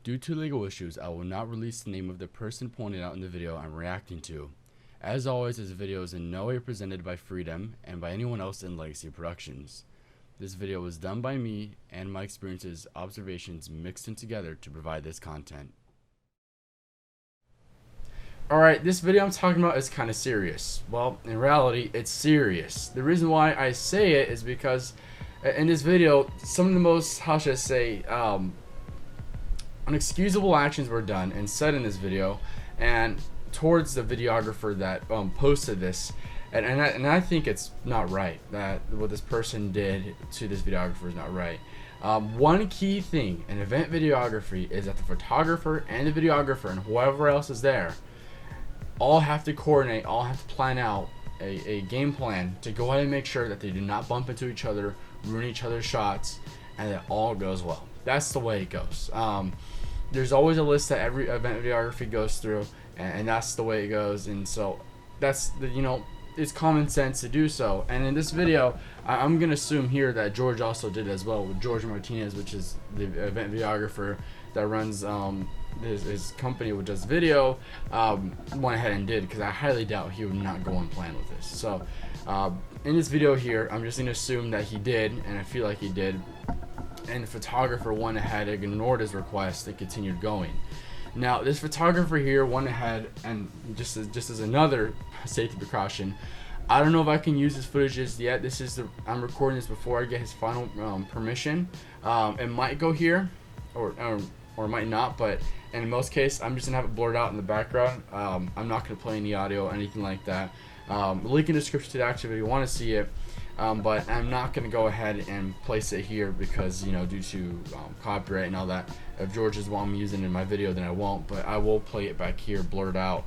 Due to legal issues, I will not release the name of the person pointed out in the video I'm reacting to. As always, this video is in no way presented by Freedom and by anyone else in Legacy Productions. This video was done by me and my experiences, observations mixed in together to provide this content. Alright, this video I'm talking about is kind of serious. Well, in reality, it's serious. The reason why I say it is because in this video, some of the most, how should I say, unexcusable actions were done and said in this video, and towards the videographer that posted this, and I think it's not right. That what this person did to this videographer is not right. One key thing in event videography is that the photographer and the videographer and whoever else is there all have to coordinate, all have to plan out a game plan to go ahead and make sure that they do not bump into each other, ruin each other's shots, and that all goes well. That's the way it goes. There's always a list that every event videography goes through, and that's the way it goes. And so that's the, it's common sense to do so. And in this video, I'm gonna assume here that George also did as well, with George Martinez, which is the event videographer that runs his company, which does video, went ahead and did, because I highly doubt he would not go on plan with this. So in this video here, I'm just gonna assume that he did, and I feel like he did, and the photographer went ahead and ignored his request and continued going. Now this photographer here went ahead and just as another safety precaution, I don't know if I can use this footage just yet. I'm recording this before I get his final permission. It might go here or it might not, but in most cases I'm just gonna have it blurred out in the background. I'm not gonna play any audio or anything like that. Link in the description to the actual video if you want to see it, but I'm not gonna go ahead and place it here because due to copyright and all that. If George is wanting me using it in my video, then I won't, but I will play it back here blurred out.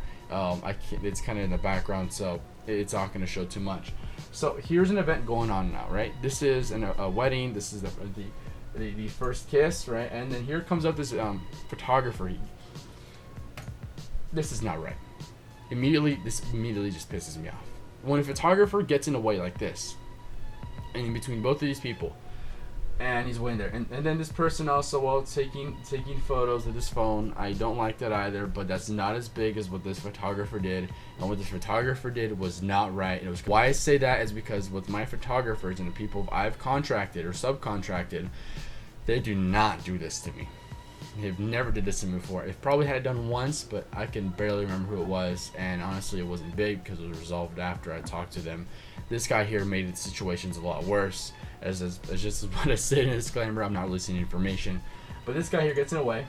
It's kind of in the background, so it's not gonna show too much. So here's an event going on now, right? This is a wedding. This is the first kiss, right? And then here comes up this photographer. This is not right. This immediately just pisses me off. When a photographer gets in the way like this, and in between both of these people, and he's waiting there, and then this person also taking photos with his phone. I don't like that either, but that's not as big as what this photographer did, and what this photographer did was not right. And it was why I say that is because with my photographers and the people I've contracted or subcontracted, they do not do this to me. They've never did this to me before. It probably had it done once, but I can barely remember who it was, and honestly it wasn't big because it was resolved after I talked to them. This guy here made the situations a lot worse. As just what I said in the disclaimer, I'm not releasing information. But this guy here gets in the way.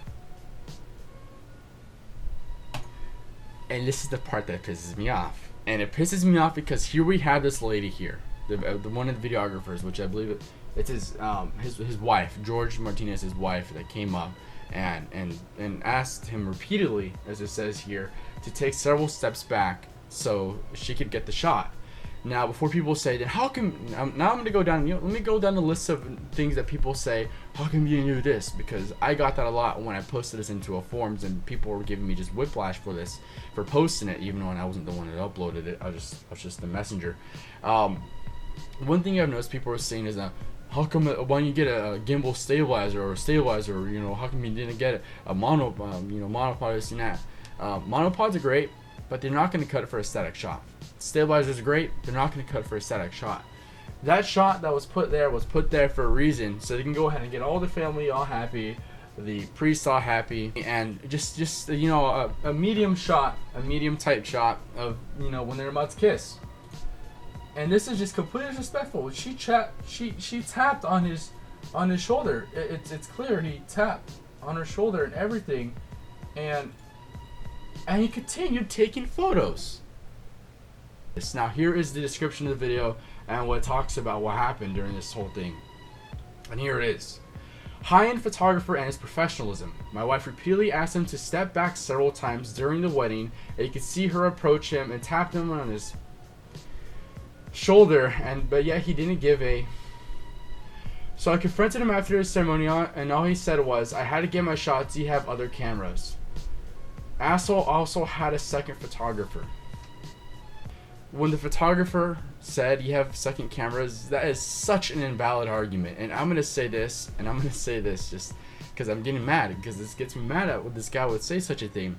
And this is the part that pisses me off. And it pisses me off because here we have this lady here, the one of the videographers, which I believe it's his wife, George Martinez's wife, that came up and asked him repeatedly, as it says here, to take several steps back so she could get the shot. Now, before people say, then how come, now I'm going to go down, let me go down the list of things that people say, how come you didn't do this? Because I got that a lot when I posted this into a forums, and people were giving me just whiplash for this, for posting it, even when I wasn't the one that uploaded it. I was just the messenger. One thing I've noticed people are saying is, how come when you get a gimbal stabilizer or a stabilizer, how come you didn't get a monopod, this and that? Monopods are great, but they're not going to cut it for a static shot. Stabilizers are great, they're not going to cut for a static shot. That shot that was put there for a reason, so they can go ahead and get all the family all happy, the priest all happy, and just a medium shot, a medium type shot of when they're about to kiss. And this is just completely disrespectful. She tapped on his shoulder. It's clear he tapped on her shoulder and everything, and he continued taking photos. Now here is the description of the video and what talks about what happened during this whole thing. And here it is. High-end photographer and his professionalism. My wife repeatedly asked him to step back several times during the wedding, and you could see her approach him and tap him on his shoulder, but yet he didn't give a. So I confronted him after the ceremony, and all he said was, I had to get my shots, you have other cameras. Asshole also had a second photographer. When the photographer said you have second cameras, that is such an invalid argument. And I'm going to say this, just because I'm getting mad because this gets me mad at what this guy would say such a thing.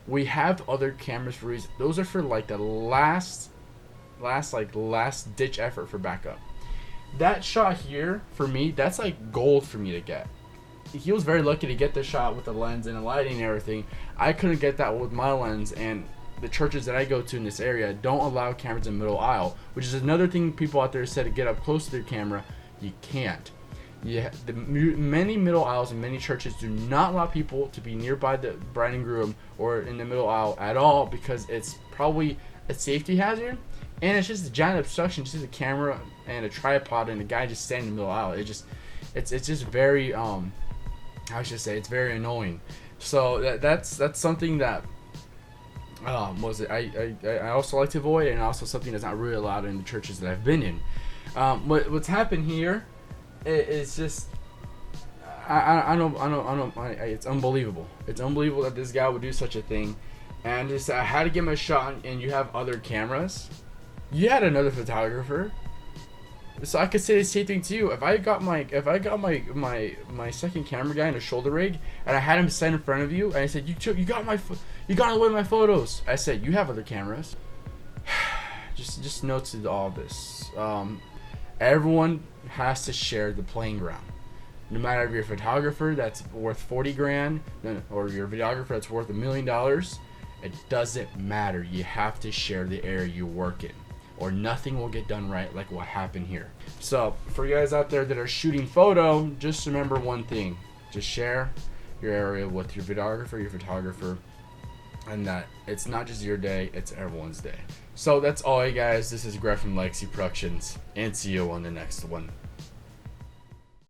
We have other cameras for reasons. Those are for like the last ditch effort for backup. That shot here for me, that's like gold for me to get. He was very lucky to get the shot with the lens and the lighting and everything. I couldn't get that with my lens, and the churches that I go to in this area don't allow cameras in the middle aisle, which is another thing people out there said to get up close to their camera. You can't. Many middle aisles and many churches do not allow people to be nearby the bride and groom or in the middle aisle at all, because it's probably a safety hazard, and it's just a giant obstruction. Just a camera and a tripod and a guy just standing in the middle aisle. It's just very I should say it's very annoying. So that's something that I also like to avoid, and also something that's not really allowed in the churches that I've been in. What's happened here is just I don't it's unbelievable. It's unbelievable that this guy would do such a thing. And just I had to get my shot, and you have other cameras. You had another photographer. So I could say the same thing to you. If I got my second camera guy in a shoulder rig, and I had him stand in front of you, and I said, you got away my photos. I said, you have other cameras. just note to all this. Everyone has to share the playing ground. No matter if you're a photographer that's worth 40 grand, or you're a videographer that's worth $1 million, it doesn't matter. You have to share the area you work in, or nothing will get done right, like what happened here. So for you guys out there that are shooting photo, just remember one thing: just share your area with your videographer, your photographer, and that it's not just your day, it's everyone's day. So that's all, you guys. This is Greg from Legacy Productions, and see you on the next one.